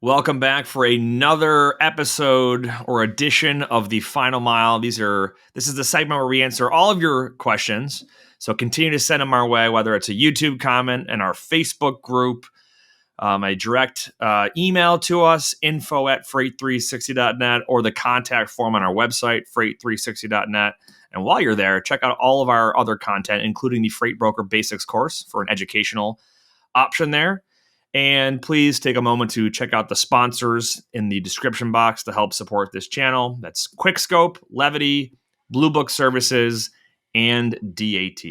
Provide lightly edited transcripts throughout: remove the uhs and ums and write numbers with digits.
Welcome back for another episode or edition of the Final Mile. This is the segment where we answer all of your questions. So continue to send them our way, whether it's a YouTube comment in our Facebook group, a direct email to us, info@freight360.net, or the contact form on our website, freight360.net. And while you're there, check out all of our other content, including the Freight Broker Basics course for an educational option there. And please take a moment to check out the sponsors in the description box to help support this channel. That's Quickscope, Levity, Blue Book Services, and DAT.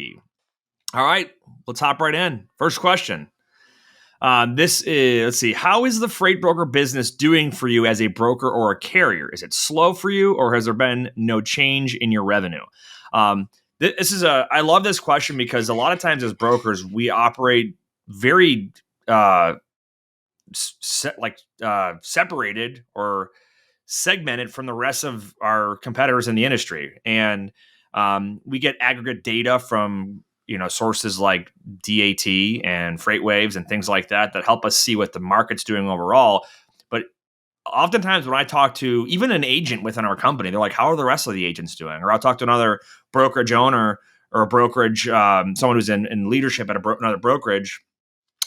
All right, let's hop right in. First question. This is, let's see, how is the freight broker business doing for you as a broker or a carrier? Is it slow for you, or has there been no change in your revenue? I love this question because a lot of times as brokers, we operate very separated or segmented from the rest of our competitors in the industry, and we get aggregate data from sources like DAT and Freight Waves and things like that help us see what the market's doing overall. But oftentimes when I talk to even an agent within our company, they're like, "How are the rest of the agents doing?" Or I'll talk to another brokerage owner or a brokerage, someone who's in leadership at another brokerage.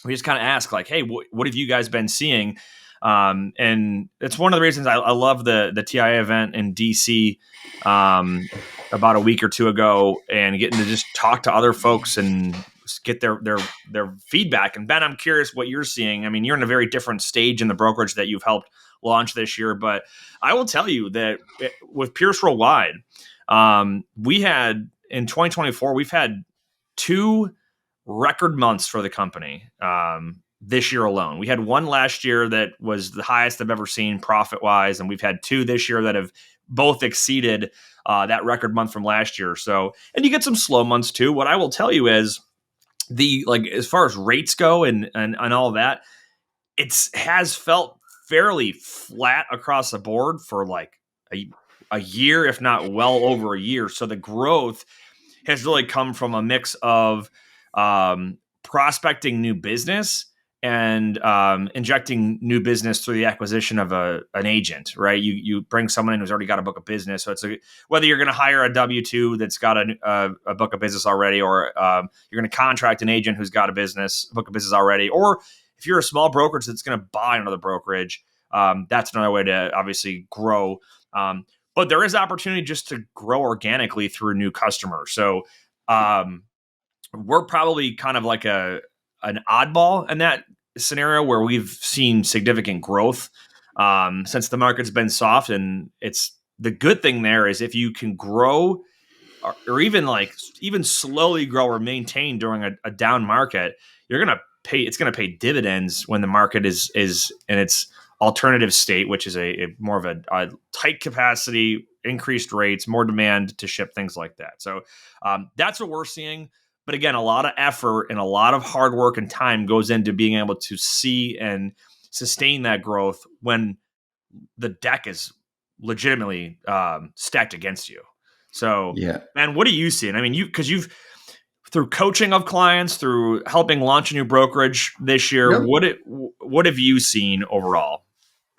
We just kind of ask like, hey, what have you guys been seeing? And it's one of the reasons I love the TIA event in DC about a week or two ago, and getting to just talk to other folks and get their feedback. And Ben, I'm curious what you're seeing. I mean, you're in a very different stage in the brokerage that you've helped launch this year, but I will tell you that with Pierce Worldwide, we had in 2024, we've had two record months for the company this year alone. We had one last year that was the highest I've ever seen profit-wise, and we've had two this year that have both exceeded that record month from last year. So, and you get some slow months too. What I will tell you is as far as rates go and all of that, has felt fairly flat across the board for like a year, if not well over a year. So the growth has really come from a mix of prospecting new business and injecting new business through the acquisition of an agent, right? You bring someone in who's already got a book of business. So it's whether you're going to hire a W-2 that's got a book of business already, or you're going to contract an agent who's got a book of business already, or if you're a small brokerage that's going to buy another brokerage, that's another way to obviously grow. But there is opportunity just to grow organically through new customers. So we're probably kind of like an oddball in that scenario where we've seen significant growth since the market's been soft. And it's the good thing there is if you can grow or even slowly grow or maintain during a down market, it's going to pay dividends when the market is in its alternative state, which is a more of a tight capacity, increased rates, more demand to ship, things like that. So that's what we're seeing. But again, a lot of effort and a lot of hard work and time goes into being able to see and sustain that growth when the deck is legitimately stacked against you. So, yeah, man, what are you seeing? I mean, you've through coaching of clients, through helping launch a new brokerage this year, Yep. what have you seen overall?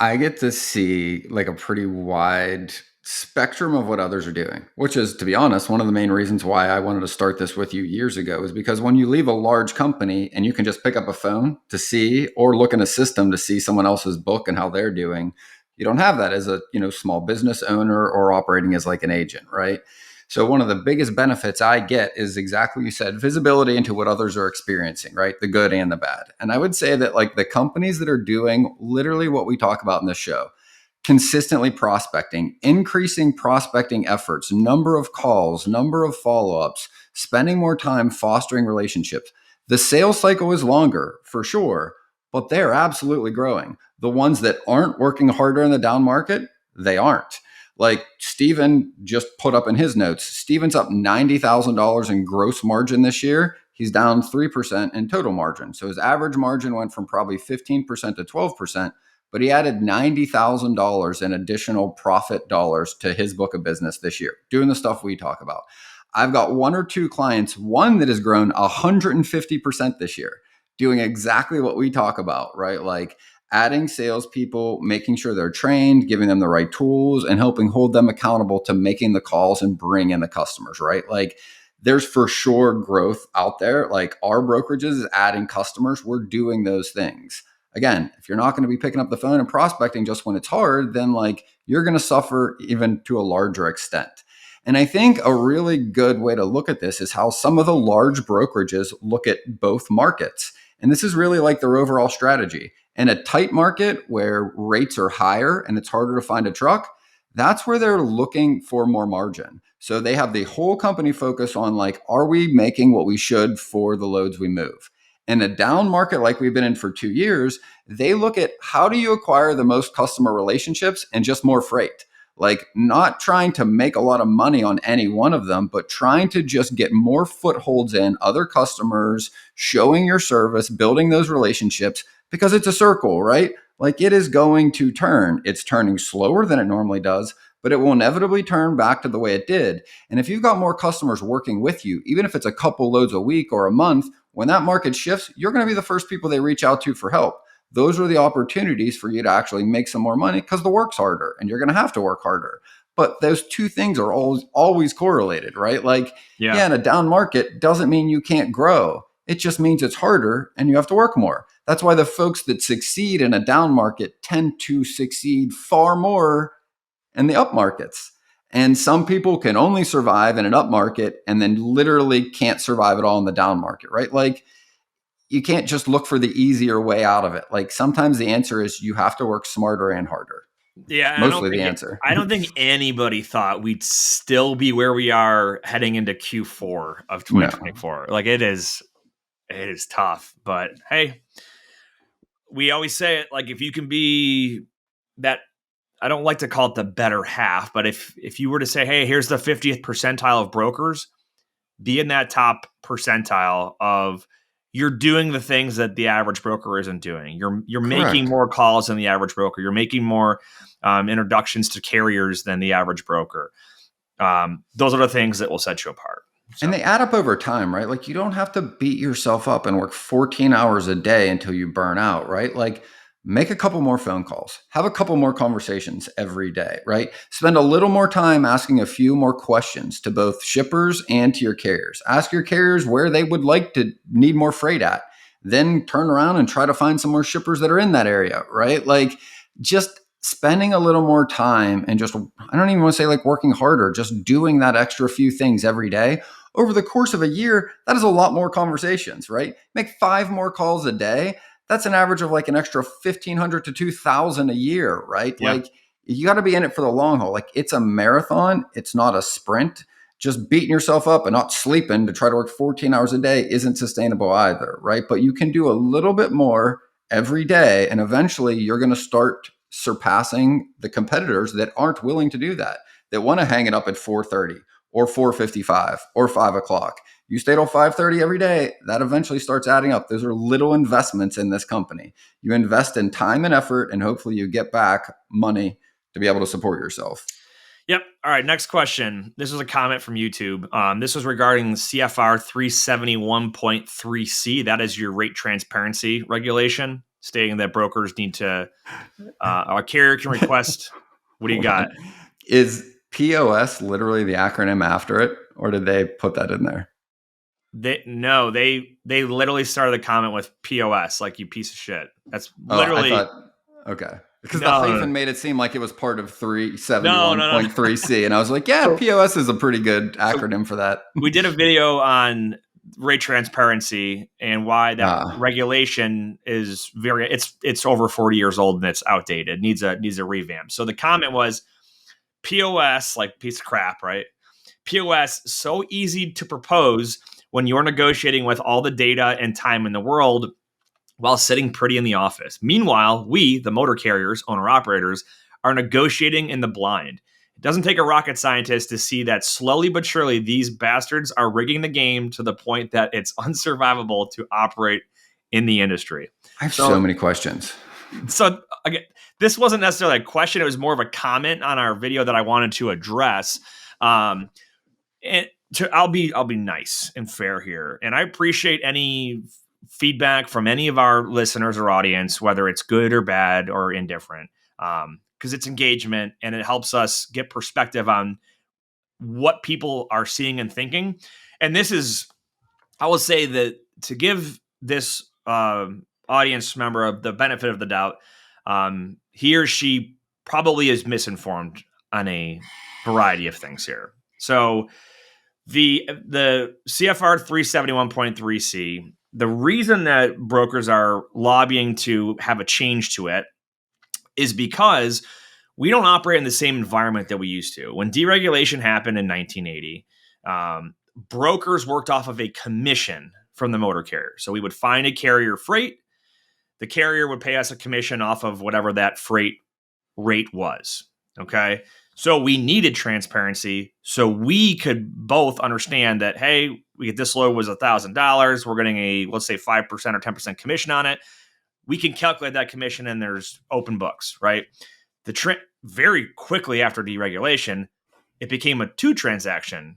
I get to see like a pretty wide spectrum of what others are doing, which is, to be honest, one of the main reasons why I wanted to start this with you years ago, is because when you leave a large company and you can just pick up a phone to see or look in a system to see someone else's book and how they're doing, you don't have that as a small business owner or operating as like an agent, right? So one of the biggest benefits I get is exactly what you said, visibility into what others are experiencing, right? The good and the bad. And I would say that like the companies that are doing literally what we talk about in this show, consistently prospecting, increasing prospecting efforts, number of calls, number of follow-ups, spending more time fostering relationships. The sales cycle is longer for sure, but they're absolutely growing. The ones that aren't working harder in the down market, they aren't. Like Steven just put up in his notes, Steven's up $90,000 in gross margin this year. He's down 3% in total margin. So his average margin went from probably 15% to 12%, but he added $90,000 in additional profit dollars to his book of business this year, doing the stuff we talk about. I've got one or two clients, one that has grown 150% this year, doing exactly what we talk about, right? Like adding salespeople, making sure they're trained, giving them the right tools, and helping hold them accountable to making the calls and bring in the customers, right? Like there's for sure growth out there. Like our brokerages is adding customers. We're doing those things. Again, if you're not going to be picking up the phone and prospecting just when it's hard, then like you're going to suffer even to a larger extent. And I think a really good way to look at this is how some of the large brokerages look at both markets. And this is really like their overall strategy. In a tight market where rates are higher and it's harder to find a truck, that's where they're looking for more margin. So they have the whole company focus on like, are we making what we should for the loads we move? In a down market like we've been in for 2 years, they look at how do you acquire the most customer relationships and just more freight. Like not trying to make a lot of money on any one of them, but trying to just get more footholds in other customers, showing your service, building those relationships, because it's a circle, right? Like it is going to turn. It's turning slower than it normally does, but it will inevitably turn back to the way it did. And if you've got more customers working with you, even if it's a couple loads a week or a month, when that market shifts, you're going to be the first people they reach out to for help. Those are the opportunities for you to actually make some more money because the work's harder and you're going to have to work harder. But those two things are always correlated, right? Like, yeah, in a down market doesn't mean you can't grow. It just means it's harder and you have to work more. That's why the folks that succeed in a down market tend to succeed far more in the up markets. And some people can only survive in an up market and then literally can't survive at all in the down market, right? Like, you can't just look for the easier way out of it. Like sometimes the answer is you have to work smarter and harder. Yeah, Mostly the answer. I don't think anybody thought we'd still be where we are heading into Q4 of 2024. No. Like it is tough, but hey, we always say it, like if you can be that, I don't like to call it the better half, but if you were to say, hey, here's the 50th percentile of brokers, be in that top percentile of you're doing the things that the average broker isn't doing. You're making more calls than the average broker. You're making more introductions to carriers than the average broker. Those are the things that will set you apart. So. And they add up over time, right? Like you don't have to beat yourself up and work 14 hours a day until you burn out, right? Like make a couple more phone calls, have a couple more conversations every day, right? Spend a little more time asking a few more questions to both shippers and to your carriers. Ask your carriers where they would like to need more freight at. Then turn around and try to find some more shippers that are in that area, right? Like just spending a little more time and just, I don't even want to say like working harder, just doing that extra few things every day. Over the course of a year, that is a lot more conversations, right? Make 5 more calls a day. That's an average of like an extra 1,500 to 2,000 a year, right? Yeah. Like you got to be in it for the long haul. Like it's a marathon. It's not a sprint. Just beating yourself up and not sleeping to try to work 14 hours a day isn't sustainable either, right? But you can do a little bit more every day. And eventually you're going to start surpassing the competitors that aren't willing to do that want to hang it up at 4:30 or 4:55 or 5 o'clock. You stay till 5:30 every day, that eventually starts adding up. Those are little investments in this company. You invest in time and effort, and hopefully you get back money to be able to support yourself. Yep. All right. Next question. This was a comment from YouTube. This was regarding the CFR 371.3C. That is your rate transparency regulation, stating that brokers need to, a carrier can request. What do you got? Is POS literally the acronym after it, or did they put that in there? They literally started the comment with POS, like you piece of shit. That's literally. I thought, okay. Because the hyphen made it seem like it was part of 371.3C. And I was like, yeah, POS is a pretty good acronym for that. We did a video on rate transparency and why that regulation is it's over 40 years old and it's outdated, needs a revamp. So the comment was POS, like piece of crap, right? POS, so easy to propose when you're negotiating with all the data and time in the world while sitting pretty in the office. Meanwhile, we, the motor carriers, owner-operators, are negotiating in the blind. It doesn't take a rocket scientist to see that slowly but surely these bastards are rigging the game to the point that it's unsurvivable to operate in the industry. I have so many questions. So, again, this wasn't necessarily a question. It was more of a comment on our video that I wanted to address. And I'll be nice and fair here. And I appreciate any feedback from any of our listeners or audience, whether it's good or bad or indifferent, because it's engagement and it helps us get perspective on what people are seeing and thinking. And this is, I will say that to give this audience member the benefit of the doubt, he or she probably is misinformed on a variety of things here. So the CFR 371.3C, the reason that brokers are lobbying to have a change to it is because we don't operate in the same environment that we used to. When deregulation happened in 1980, brokers worked off of a commission from the motor carrier. So we would find a carrier freight. The carrier would pay us a commission off of whatever that freight rate was. Okay. So we needed transparency so we could both understand that, hey, we get this load was $1,000. We're getting a, let's say 5% or 10% commission on it. We can calculate that commission and there's open books, right? Very quickly after deregulation, it became a two transaction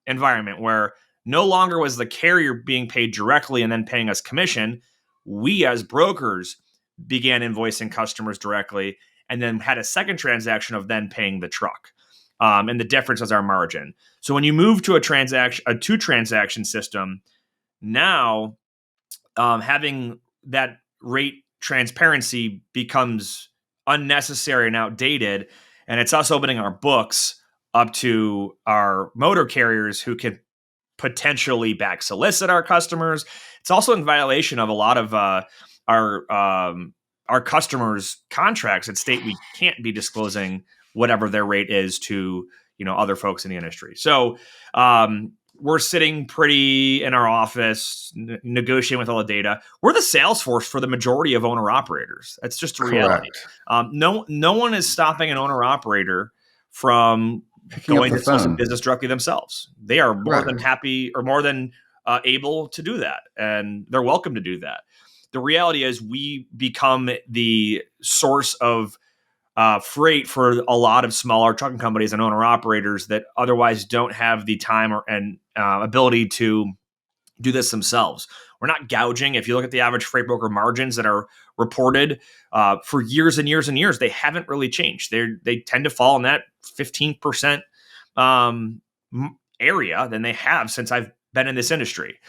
environment where no longer was the carrier being paid directly and then paying us commission. We as brokers began invoicing customers directly and then had a second transaction of then paying the truck. And the difference was our margin. So when you move to a two transaction system, now having that rate transparency becomes unnecessary and outdated. And it's us opening our books up to our motor carriers who can potentially back solicit our customers. It's also in violation of a lot of our customers' contracts that state we can't be disclosing whatever their rate is to other folks in the industry. So we're sitting pretty in our office, negotiating with all the data. We're the sales force for the majority of owner operators. That's just a reality. No one is stopping an owner operator from going to sell some business directly themselves. They are more than happy or more than able to do that, and they're welcome to do that. The reality is we become the source of freight for a lot of smaller trucking companies and owner operators that otherwise don't have the time and ability to do this themselves. We're not gouging. If you look at the average freight broker margins that are reported for years and years and years, they haven't really changed. They tend to fall in that 15% area than they have since I've been in this industry.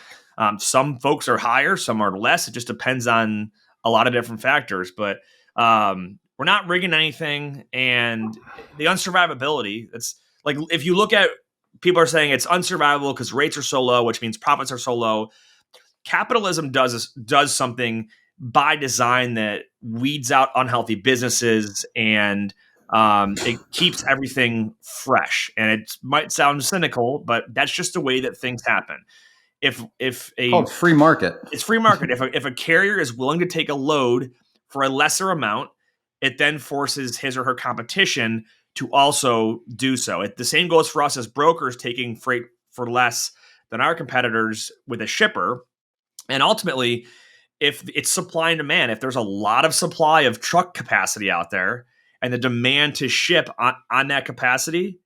Some folks are higher, some are less. It just depends on a lot of different factors. But we're not rigging anything, and the unsurvivability. It's like if you look at people are saying it's unsurvivable because rates are so low, which means profits are so low. Capitalism does something by design that weeds out unhealthy businesses and it keeps everything fresh. And it might sound cynical, but that's just the way that things happen. It's called free market. It's free market. If a carrier is willing to take a load for a lesser amount, it then forces his or her competition to also do so. The same goes for us as brokers taking freight for less than our competitors with a shipper. And ultimately, if it's supply and demand, if there's a lot of supply of truck capacity out there and the demand to ship on that capacity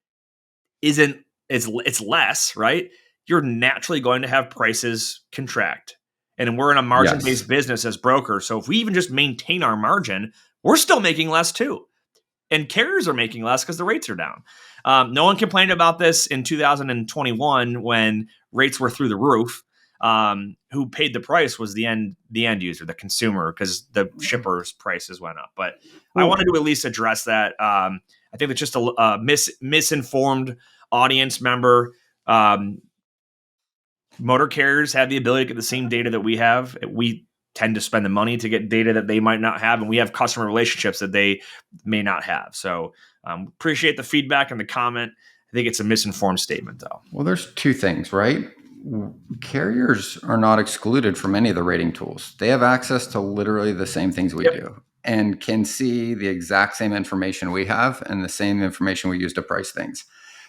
it's less, right? You're naturally going to have prices contract. And we're in a margin-based business as brokers. So if we even just maintain our margin, we're still making less too. And carriers are making less because the rates are down. No one complained about this in 2021 when rates were through the roof. Who paid the price was the end user, the consumer, because the shipper's prices went up. But I wanted to at least address that. I think it's just a misinformed audience member. Motor carriers have the ability to get the same data that we have. We tend to spend the money to get data that they might not have, and we have customer relationships that they may not have. So appreciate the feedback and the comment. I think it's a misinformed statement, though. Well, there's two things, right? Carriers are not excluded from any of the rating tools. They have access to literally the same things we do and can see the exact same information we have and the same information we use to price things.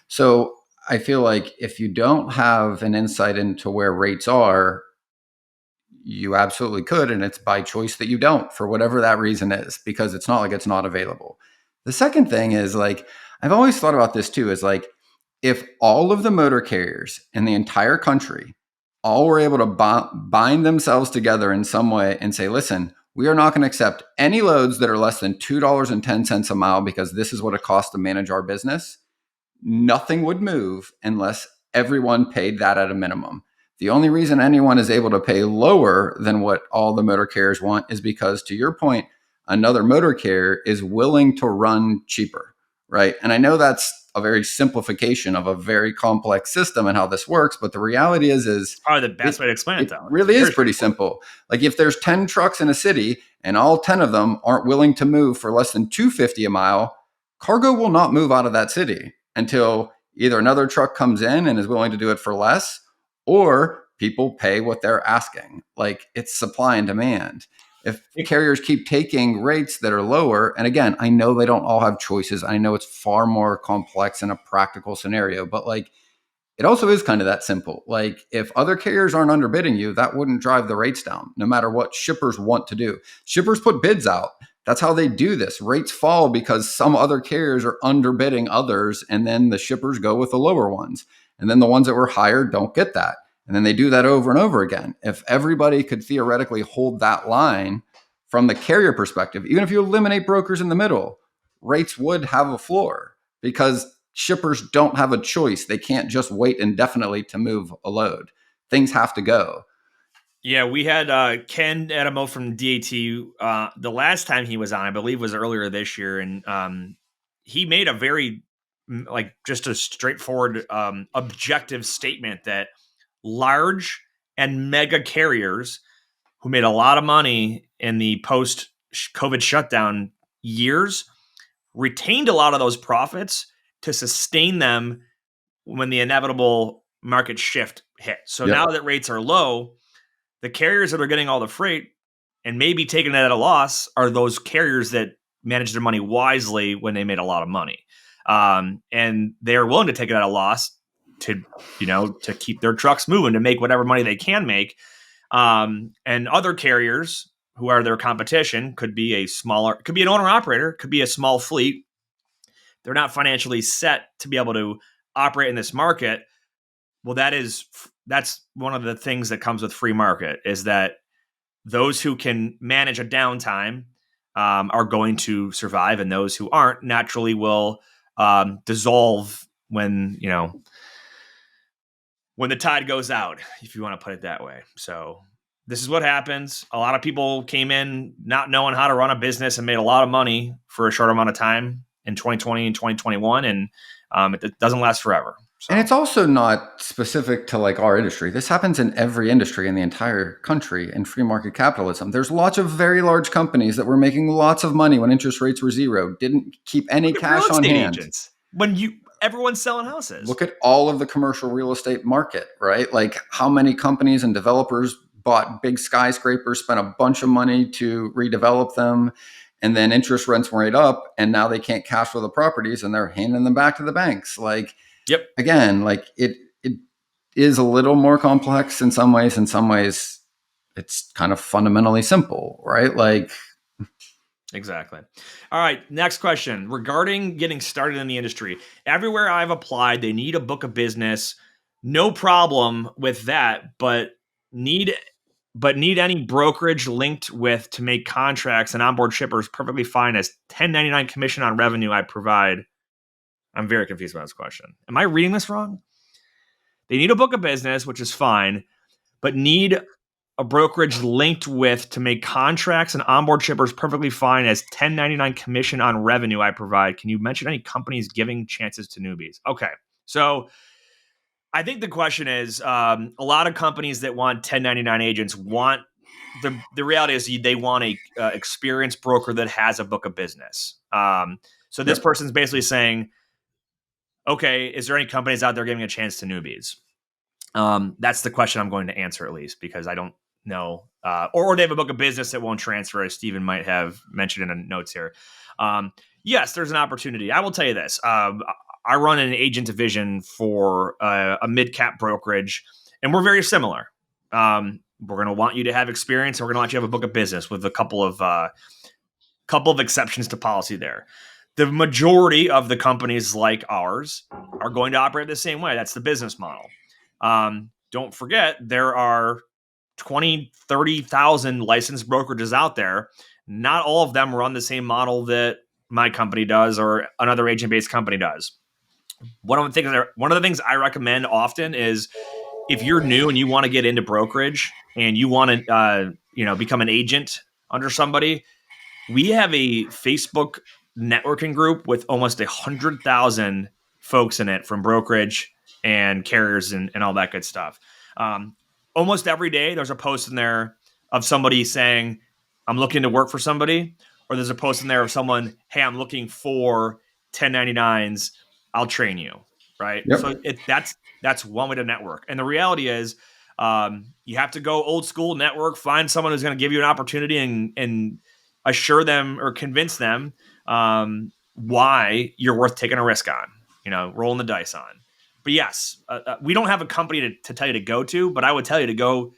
So I feel like if you don't have an insight into where rates are, you absolutely could. And it's by choice that you don't, for whatever that reason is, because it's not like it's not available. The second thing is, like, I've always thought about this too, is like, if all of the motor carriers in the entire country all were able to bind themselves together in some way and say, listen, we are not going to accept any loads that are less than $2.10 a mile because this is what it costs to manage our business. Nothing would move unless everyone paid that at a minimum. The only reason anyone is able to pay lower than what all the motor carriers want is because, to your point, another motor carrier is willing to run cheaper, right? And I know that's a very simplification of a very complex system and how this works, but the reality is Probably the best way to explain it, it though. really is pretty simple. Like if there's 10 trucks in a city and all 10 of them aren't willing to move for less than $2.50 a mile, cargo will not move out of that city until either another truck comes in and is willing to do it for less, or people pay what they're asking. Like it's supply and demand. If carriers keep taking rates that are lower, and again, I know they don't all have choices. I know it's far more complex in a practical scenario, but like it also is kind of that simple. Like if other carriers aren't underbidding you, that wouldn't drive the rates down, no matter what shippers want to do. Shippers put bids out. That's how they do this. Rates fall because some other carriers are underbidding others, and then the shippers go with the lower ones. And then the ones that were higher don't get that. And then they do that over and over again. If everybody could theoretically hold that line from the carrier perspective, even if you eliminate brokers in the middle, rates would have a floor because shippers don't have a choice. They can't just wait indefinitely to move a load. Things have to go. Yeah, we had Ken Adamo from DAT. The last time he was on, I believe, was earlier this year, and he made a very just a straightforward, objective statement that large and mega carriers who made a lot of money in the post-COVID shutdown years retained a lot of those profits to sustain them when the inevitable market shift hit. So now that rates are low, the carriers that are getting all the freight and maybe taking it at a loss are those carriers that manage their money wisely when they made a lot of money. And they're willing to take it at a loss to keep their trucks moving, to make whatever money they can make. And other carriers who are their competition could be could be an owner operator, could be a small fleet. They're not financially set to be able to operate in this market. Well, that's one of the things that comes with free market, is that those who can manage a downtime are going to survive, and those who aren't naturally will dissolve when the tide goes out, if you want to put it that way. So this is what happens. A lot of people came in not knowing how to run a business and made a lot of money for a short amount of time in 2020 and 2021, and it doesn't last forever. So. And it's also not specific to like our industry. This happens in every industry in the entire country in free market capitalism. There's lots of very large companies that were making lots of money when interest rates were zero, didn't keep any cash on hand. Agents. Everyone's selling houses. Look at all of the commercial real estate market, right? Like how many companies and developers bought big skyscrapers, spent a bunch of money to redevelop them, and then interest rents went up, and now they can't cash flow the properties, and they're handing them back to the banks. Like, yep. Again, like it is a little more complex in some ways. In some ways, it's kind of fundamentally simple, right? Like, exactly. All right. Next question regarding getting started in the industry. Everywhere I've applied, they need a book of business. No problem with that, but need any brokerage linked with to make contracts and onboard shippers perfectly fine as 1099 commission on revenue I provide. I'm very confused about this question. Am I reading this wrong? They need a book of business, which is fine, but need a brokerage linked with to make contracts and onboard shippers perfectly fine as 1099 commission on revenue I provide. Can you mention any companies giving chances to newbies? Okay. So I think the question is a lot of companies that want 1099 agents want the reality is they want a experienced broker that has a book of business. So this person's basically saying, okay, is there any companies out there giving a chance to newbies? That's the question I'm going to answer, at least, because I don't know. Or they have a book of business that won't transfer, as Stephen might have mentioned in the notes here. Yes, there's an opportunity. I will tell you this. I run an agent division for a mid-cap brokerage, and we're very similar. We're going to want you to have experience, and we're going to want you to have a book of business with a couple of exceptions to policy there. The majority of the companies like ours are going to operate the same way. That's the business model. don't forget there are 20, 30,000 licensed brokerages out there. Not all of them run the same model that my company does or another agent-based company does. One of the things I recommend often is if you're new and you want to get into brokerage and you want to become an agent under somebody, we have a Facebook networking group with almost 100,000 folks in it from brokerage and carriers and all that good stuff. Almost every day there's a post in there of somebody saying, I'm looking to work for somebody, or there's a post in there of someone, hey, I'm looking for 1099s. I'll train you. Right. Yep. So that's one way to network. And the reality is, you have to go old school network, find someone who's going to give you an opportunity and assure them or convince them why you're worth taking a risk on, rolling the dice on. But yes, we don't have a company to tell you to go to, but I would tell you to go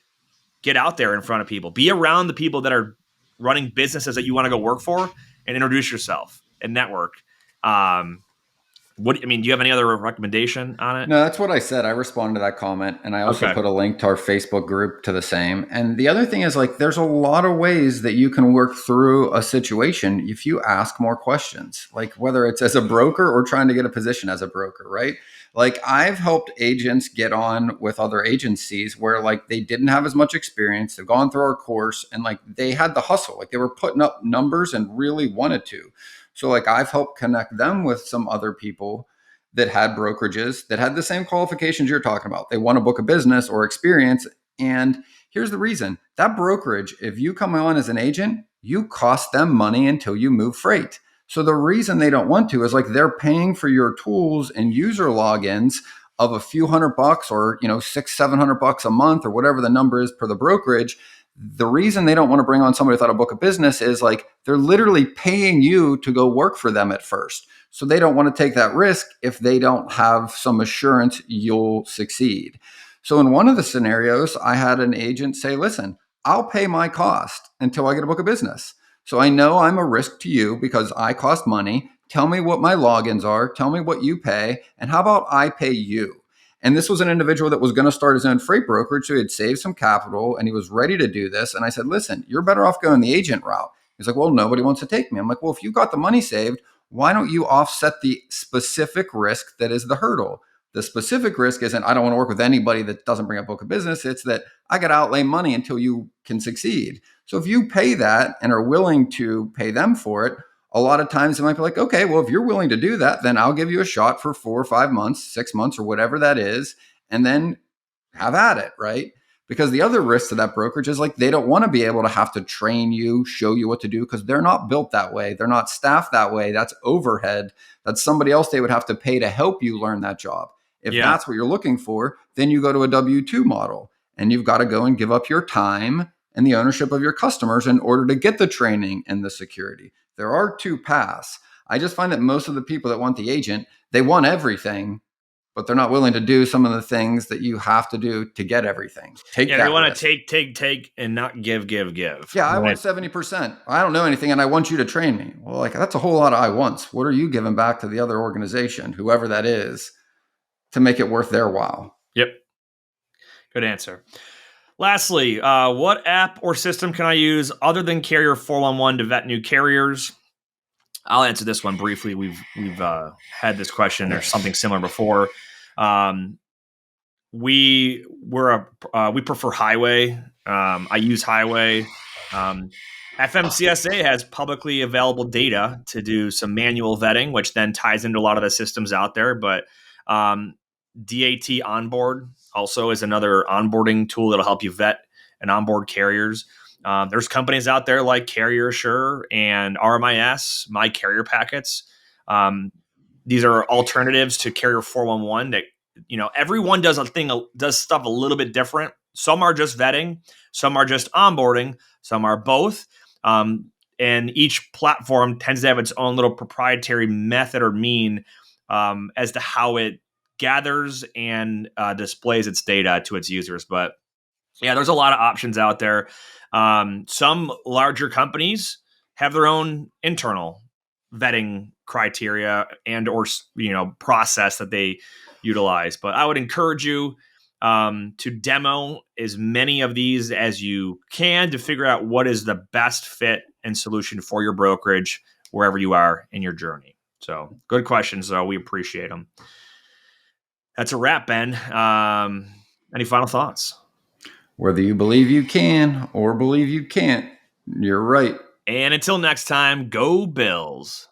get out there in front of people, be around the people that are running businesses that you want to go work for, and introduce yourself and network. Do you have any other recommendation on it? No, that's what I said. I responded to that comment, and I also Okay. put a link to our Facebook group to the same. And the other thing is, like, there's a lot of ways that you can work through a situation if you ask more questions, like whether it's as a broker or trying to get a position as a broker, right? Like, I've helped agents get on with other agencies where, like, they didn't have as much experience. They've gone through our course and, like, they had the hustle, like they were putting up numbers and really wanted to. So, like, I've helped connect them with some other people that had brokerages that had the same qualifications you're talking about. They want to book a business or experience. And here's the reason: that brokerage, if you come on as an agent, you cost them money until you move freight. So the reason they don't want to is, like, they're paying for your tools and user logins of a few $100 or, $600-700 a month or whatever the number is per the brokerage. The reason they don't want to bring on somebody without a book of business is, like, they're literally paying you to go work for them at first. So they don't want to take that risk if they don't have some assurance you'll succeed. So in one of the scenarios, I had an agent say, listen, I'll pay my cost until I get a book of business. So I know I'm a risk to you because I cost money. Tell me what my logins are. Tell me what you pay. And how about I pay you? And this was an individual that was going to start his own freight brokerage. So he had saved some capital and he was ready to do this. And I said, listen, you're better off going the agent route. He's like, well, nobody wants to take me. I'm like, well, if you got the money saved, why don't you offset the specific risk that is the hurdle? The specific risk isn't, I don't want to work with anybody that doesn't bring a book of business. It's that I got to outlay money until you can succeed. So if you pay that and are willing to pay them for it, a lot of times it might be like, okay, well, if you're willing to do that, then I'll give you a shot for 4 or 5 months, 6 months, or whatever that is, and then have at it, right? Because the other risk to that brokerage is, like, they don't want to be able to have to train you, show you what to do, because they're not built that way. They're not staffed that way. That's overhead. That's somebody else they would have to pay to help you learn that job. If that's what you're looking for, then you go to a W-2 model and you've got to go and give up your time and the ownership of your customers in order to get the training and the security. There are two paths. I just find that most of the people that want the agent, they want everything, but they're not willing to do some of the things that you have to do to get everything. They want to take, and not give. Yeah, I want 70%. I don't know anything, and I want you to train me. Well, like, that's a whole lot of I wants. What are you giving back to the other organization, whoever that is, to make it worth their while? Yep. Good answer. Lastly, what app or system can I use other than Carrier 411 to vet new carriers? I'll answer this one briefly. We've had this question or something similar before. We prefer Highway. I use Highway. FMCSA has publicly available data to do some manual vetting, which then ties into a lot of the systems out there. But DAT Onboard also is another onboarding tool that'll help you vet and onboard carriers. There's companies out there like Carrier Assure and RMIS, My Carrier Packets. These are alternatives to Carrier 411 that, everyone does stuff a little bit different. Some are just vetting, some are just onboarding, some are both. And each platform tends to have its own little proprietary method or mean as to how it gathers and displays its data to its users. But yeah, there's a lot of options out there. Some larger companies have their own internal vetting criteria and or process that they utilize. But I would encourage you, to demo as many of these as you can to figure out what is the best fit and solution for your brokerage wherever you are in your journey. So good questions, though. We appreciate them. That's a wrap, Ben. Any final thoughts? Whether you believe you can or believe you can't, you're right. And until next time, go Bills.